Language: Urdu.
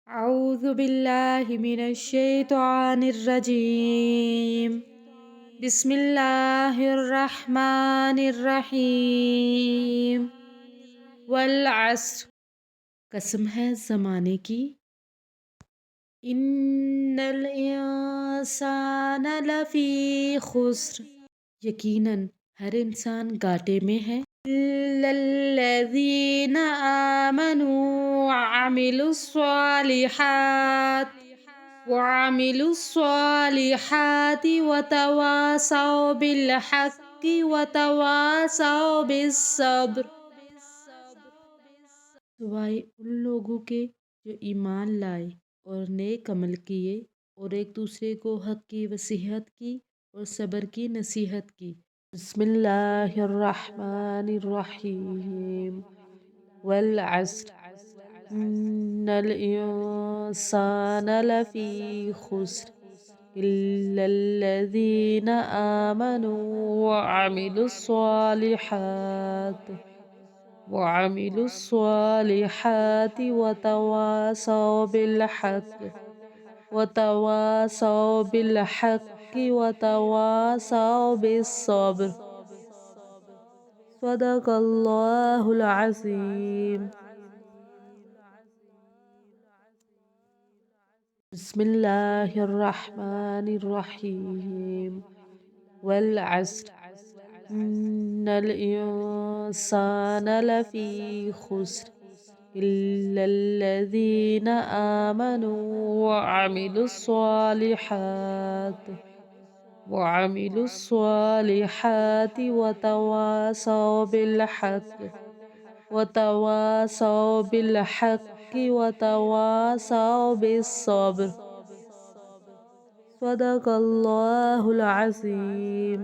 أعوذ بالله من الشيطان الرجيم. بسم الله الرحمن الرحیم. والعصر، قسم ہے زمانے کی. ان الانسان لفی خسر، یقیناً ہر انسان گھاٹے میں ہے. الا الذین آمنوا وعملوا الصالحات وتواصوا بالحق وتواصوا بالصبر، سوائے ان لوگوں کے جو ایمان لائے اور نیک عمل کیے اور ایک دوسرے کو حق کی وصیحت کی اور صبر کی نصیحت کی. بسم اللہ الرحمن الرحیم. والعصر ان الانسان لفی خسر الا الذین آمنوا وعملوا الصالحات وتواصوا بالحق وتواصوا بالصبر. صدق اللہ العظیم. بسم اللہ الرحمن الرحیم. والعصر ان الانسان لفی خسر الا الذین آمنوا وعملوا الصالحات وتواصوا بالحق وتواصوا بالصبر. صدق اللہ العظیم.